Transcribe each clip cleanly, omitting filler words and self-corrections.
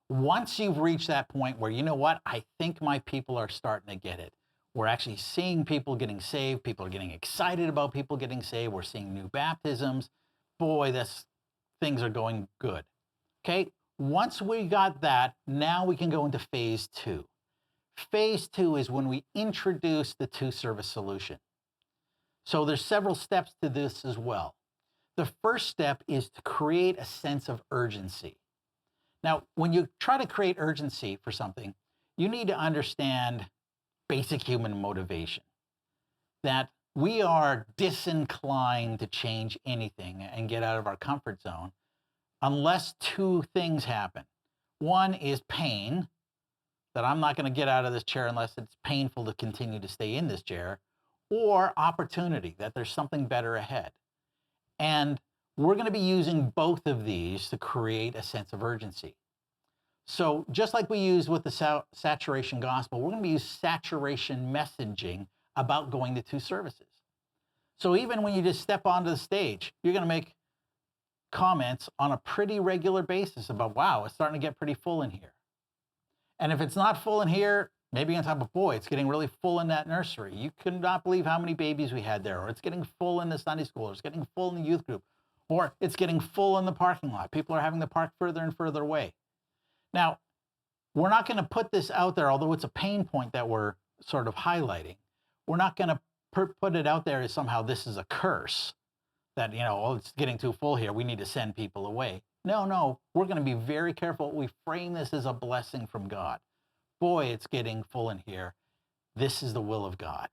Once you've reached that point where, you know what, I think my people are starting to get it. We're actually seeing people getting saved. People are getting excited about people getting saved. We're seeing new baptisms. Boy, things are going good. Okay. Once we got that, now we can go into phase two. Phase two is when we introduce the two-service solution. So there's several steps to this as well. The first step is to create a sense of urgency. Now, when you try to create urgency for something, you need to understand basic human motivation, that we are disinclined to change anything and get out of our comfort zone unless two things happen. One is pain, that I'm not going to get out of this chair unless it's painful to continue to stay in this chair, or opportunity, that there's something better ahead. And we're going to be using both of these to create a sense of urgency. So just like we use with the saturation gospel, we're going to use saturation messaging about going to two services. So even when you just step onto the stage, you're going to make comments on a pretty regular basis about, wow, it's starting to get pretty full in here. And if it's not full in here, maybe on top of, boy, it's getting really full in that nursery. You could not believe how many babies we had there. Or it's getting full in the Sunday school. Or it's getting full in the youth group. Or it's getting full in the parking lot. People are having to park further and further away. Now, we're not going to put this out there, although it's a pain point that we're sort of highlighting. We're not going to put it out there as somehow this is a curse, that, oh, it's getting too full here, we need to send people away. No, we're going to be very careful. We frame this as a blessing from God. Boy, it's getting full in here. This is the will of God.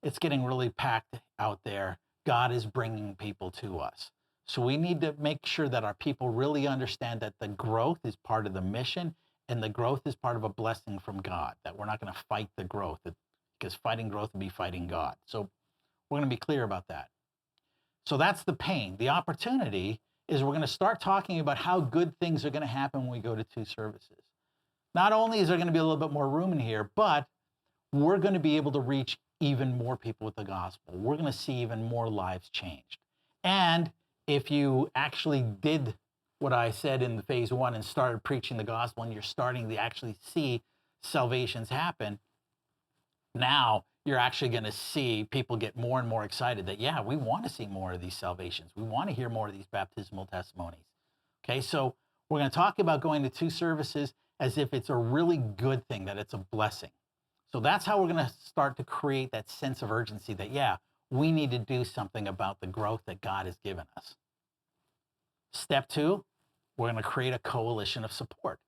It's getting really packed out there. God is bringing people to us. So we need to make sure that our people really understand that the growth is part of the mission and the growth is part of a blessing from God, that we're not going to fight the growth, because fighting growth would be fighting God. So we're going to be clear about that. So that's the pain. The opportunity is we're going to start talking about how good things are going to happen when we go to two services. Not only is there going to be a little bit more room in here, but we're going to be able to reach even more people with the gospel. We're going to see even more lives changed. And if you actually did what I said in the phase one and started preaching the gospel, and you're starting to actually see salvations happen, now you're actually going to see people get more and more excited that, yeah, we want to see more of these salvations. We want to hear more of these baptismal testimonies. Okay, so we're going to talk about going to two services as if it's a really good thing, that it's a blessing. So that's how we're going to start to create that sense of urgency that, yeah, we need to do something about the growth that God has given us. Step two, we're going to create a coalition of support.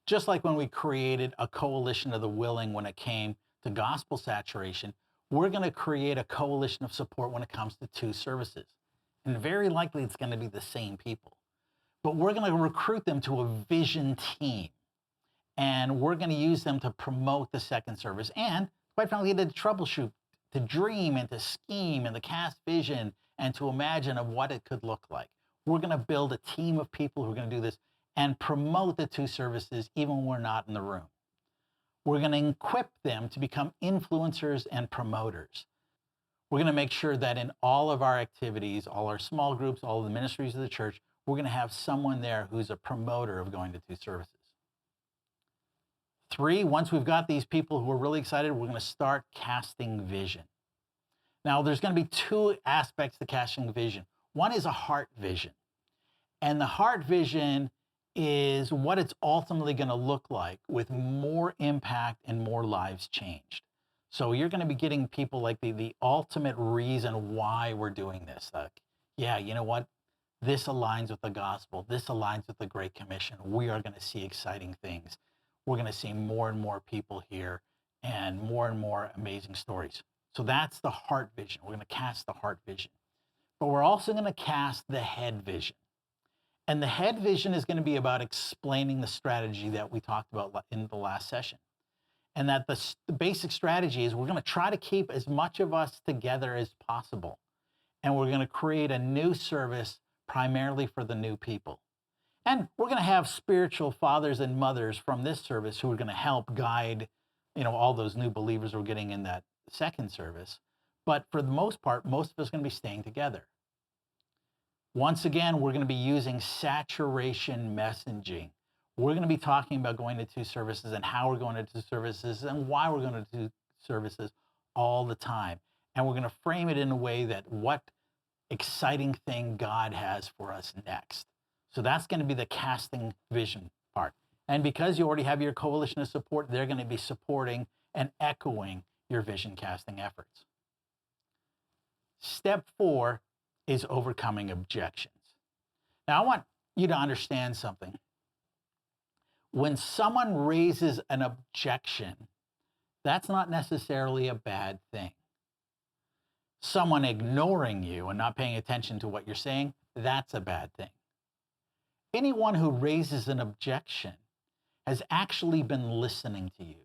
Just like when we created a coalition of the willing when it came to gospel saturation, we're going to create a coalition of support when it comes to two services. And very likely it's going to be the same people. But we're going to recruit them to a vision team. And we're going to use them to promote the second service. And quite frankly, to troubleshoot, to dream and to scheme and to cast vision and to imagine of what it could look like. We're going to build a team of people who are going to do this and promote the two services even when we're not in the room. We're going to equip them to become influencers and promoters. We're going to make sure that in all of our activities, all our small groups, all of the ministries of the church, we're going to have someone there who's a promoter of going to two services. Three, once we've got these people who are really excited, we're going to start casting vision. Now, there's going to be two aspects to casting vision. One is a heart vision. And the heart vision is what it's ultimately going to look like with more impact and more lives changed. So you're going to be getting people like the ultimate reason why we're doing this. Like, yeah, you know what? This aligns with the gospel. This aligns with the Great Commission. We are going to see exciting things. We're going to see more and more people here and more amazing stories. So that's the heart vision. We're going to cast the heart vision. But we're also going to cast the head vision. And the head vision is going to be about explaining the strategy that we talked about in the last session. And that the basic strategy is we're going to try to keep as much of us together as possible. And we're going to create a new service primarily for the new people. And we're going to have spiritual fathers and mothers from this service who are going to help guide, all those new believers we're getting in that second service. But for the most part, most of us are going to be staying together. Once again, we're going to be using saturation messaging. We're going to be talking about going to two services and how we're going to two services and why we're going to two services all the time. And we're going to frame it in a way that what exciting thing God has for us next. So that's going to be the casting vision part. And because you already have your coalition of support, they're going to be supporting and echoing your vision casting efforts. Step 4 is overcoming objections. Now, I want you to understand something. When someone raises an objection, that's not necessarily a bad thing. Someone ignoring you and not paying attention to what you're saying, that's a bad thing. Anyone who raises an objection has actually been listening to you.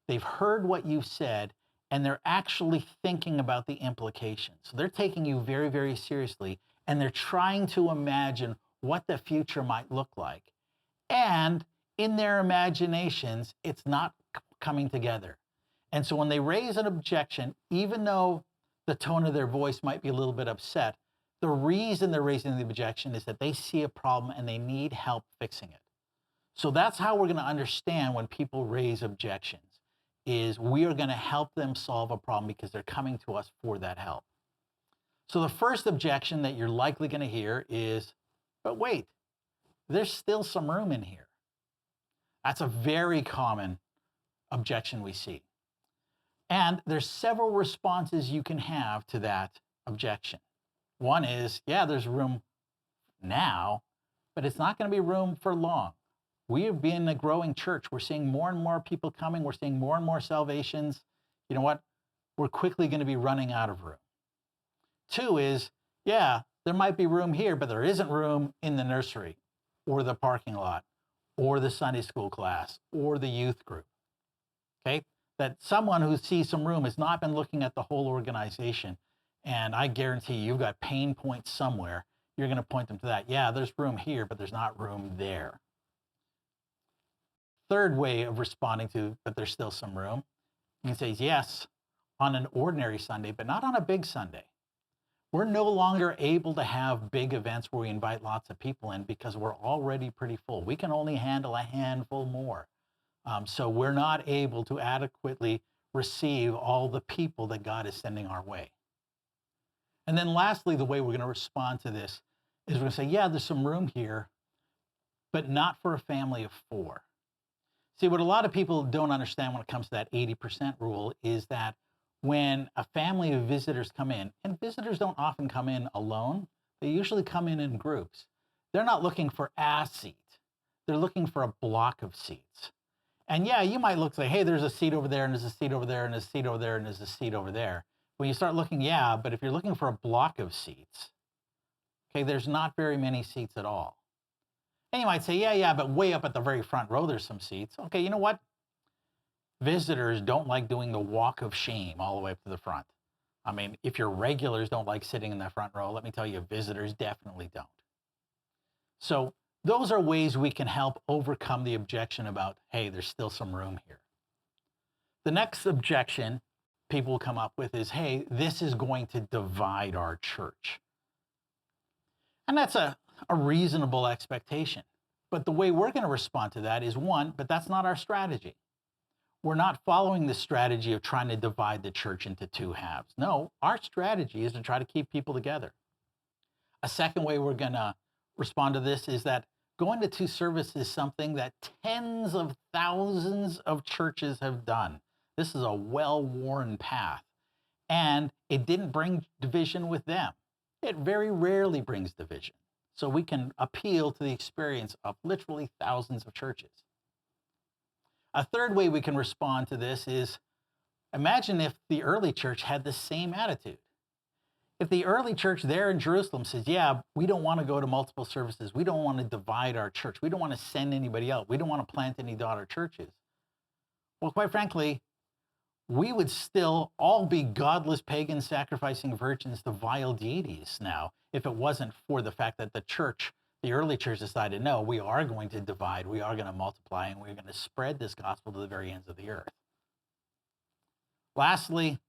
They've heard what you said, and they're actually thinking about the implications. So they're taking you very, very seriously, and they're trying to imagine what the future might look like. And in their imaginations, it's not coming together. And so when they raise an objection, even though the tone of their voice might be a little bit upset, the reason they're raising the objection is that they see a problem and they need help fixing it. So that's how we're going to understand when people raise objections, is we are going to help them solve a problem because they're coming to us for that help. So the first objection that you're likely going to hear is, but wait, there's still some room in here. That's a very common objection we see. And there's several responses you can have to that objection. One is, yeah, there's room now, but it's not going to be room for long. We have been a growing church. We're seeing more and more people coming. We're seeing more and more salvations. You know what? We're quickly going to be running out of room. 2 is, yeah, there might be room here, but there isn't room in the nursery or the parking lot or the Sunday school class or the youth group. Okay? That someone who sees some room has not been looking at the whole organization. And I guarantee you've got pain points somewhere. You're going to point them to that. Yeah, there's room here, but there's not room there. Third way of responding to, but there's still some room, you can say yes on an ordinary Sunday, but not on a big Sunday. We're no longer able to have big events where we invite lots of people in because we're already pretty full. We can only handle a handful more. So we're not able to adequately receive all the people that God is sending our way. And then lastly, the way we're going to respond to this is we're going to say, yeah, there's some room here, but not for a family of 4. See, what a lot of people don't understand when it comes to that 80% rule is that when a family of visitors come in, and visitors don't often come in alone, they usually come in groups. They're not looking for a seat. They're looking for a block of seats. And yeah, you might look and say, hey, there's a seat over there, and there's a seat over there, and there's a seat over there, and there's a seat over there. When you start looking, yeah, but if you're looking for a block of seats, okay, there's not very many seats at all. And you might say, yeah, but way up at the very front row, there's some seats. Okay, you know what? Visitors don't like doing the walk of shame all the way up to the front. I mean, if your regulars don't like sitting in the front row, let me tell you, visitors definitely don't. So those are ways we can help overcome the objection about, hey, there's still some room here. The next objection people will come up with is, hey, this is going to divide our church. And that's a reasonable expectation. But the way we're going to respond to that is, one, but that's not our strategy. We're not following the strategy of trying to divide the church into 2 halves. No, our strategy is to try to keep people together. A second way we're going to respond to this is that going to 2 services is something that tens of thousands of churches have done. This is a well-worn path, and it didn't bring division with them. It very rarely brings division. So we can appeal to the experience of literally thousands of churches. A third way we can respond to this is, imagine if the early church had the same attitude. If the early church there in Jerusalem says, yeah, we don't want to go to multiple services. We don't want to divide our church. We don't want to send anybody out. We don't want to plant any daughter churches. Well, quite frankly, we would still all be godless pagans sacrificing virgins to vile deities now if it wasn't for the fact that the early church decided, no, we are going to divide, we are going to multiply, and we're going to spread this gospel to the very ends of the earth. Lastly,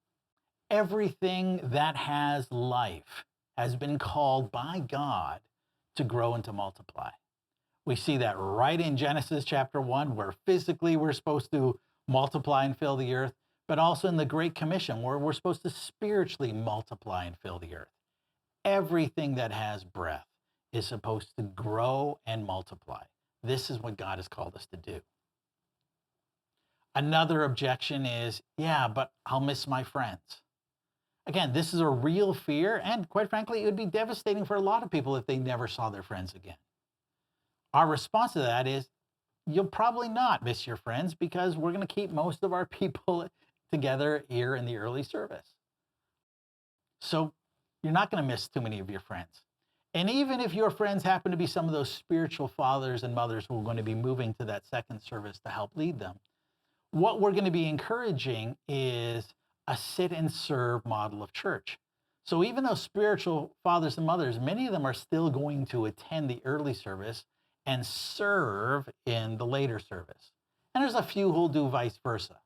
everything that has life has been called by God to grow and to multiply. We see that right in Genesis chapter 1, where physically we're supposed to multiply and fill the earth, but also in the Great Commission, where we're supposed to spiritually multiply and fill the earth. Everything that has breath is supposed to grow and multiply. This is what God has called us to do. Another objection is, yeah, but I'll miss my friends. Again, this is a real fear, and quite frankly, it would be devastating for a lot of people if they never saw their friends again. Our response to that is, you'll probably not miss your friends because we're going to keep most of our people together here in the early service. So you're not going to miss too many of your friends. And even if your friends happen to be some of those spiritual fathers and mothers who are going to be moving to that second service to help lead them, what we're going to be encouraging is a sit and serve model of church. So even though spiritual fathers and mothers, many of them are still going to attend the early service and serve in the later service. And there's a few who'll do vice versa.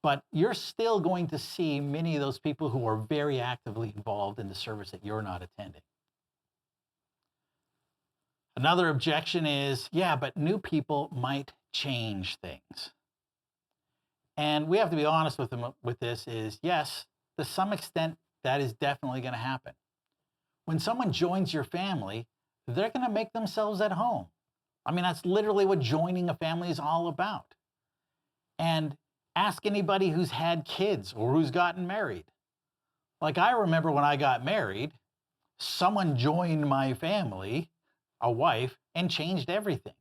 But you're still going to see many of those people who are very actively involved in the service that you're not attending. Another objection is, yeah, but new people might change things. And we have to be honest with this is, yes, to some extent, that is definitely going to happen. When someone joins your family, they're going to make themselves at home. I mean, that's literally what joining a family is all about. And ask anybody who's had kids or who's gotten married. Like, I remember when I got married, someone joined my family, a wife, and changed everything.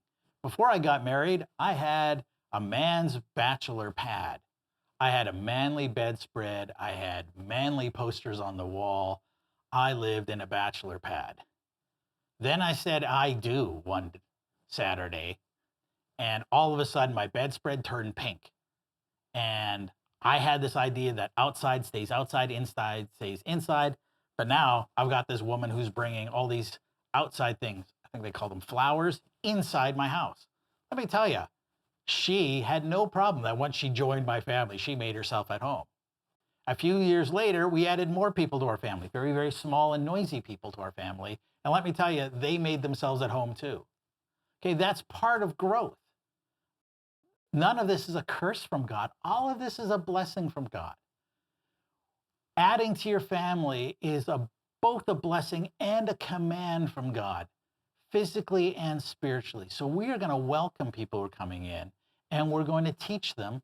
Before I got married, I had a man's bachelor pad. I had a manly bedspread. I had manly posters on the wall. I lived in a bachelor pad. Then I said I do one Saturday, and all of a sudden my bedspread turned pink. And I had this idea that outside stays outside, inside stays inside. But now I've got this woman who's bringing all these outside things, I think they call them flowers, inside my house. Let me tell you, she had no problem that once she joined my family, she made herself at home. A few years later, we added more people to our family, very, very small and noisy people to our family. And let me tell you, they made themselves at home too. Okay, that's part of growth. None of this is a curse from God. All of this is a blessing from God. Adding to your family is both a blessing and a command from God, physically and spiritually. So we are going to welcome people who are coming in, and we're going to teach them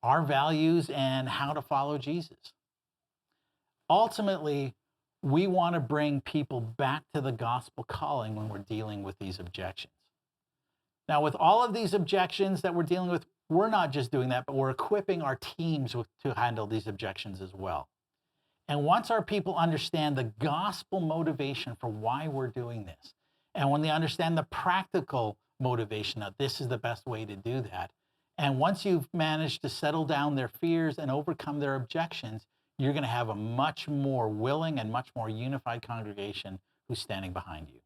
our values and how to follow Jesus. Ultimately, we want to bring people back to the gospel calling when we're dealing with these objections. Now, with all of these objections that we're dealing with, we're not just doing that, but we're equipping our teams to handle these objections as well. And once our people understand the gospel motivation for why we're doing this, and when they understand the practical motivation that this is the best way to do that, and once you've managed to settle down their fears and overcome their objections, you're going to have a much more willing and much more unified congregation who's standing behind you.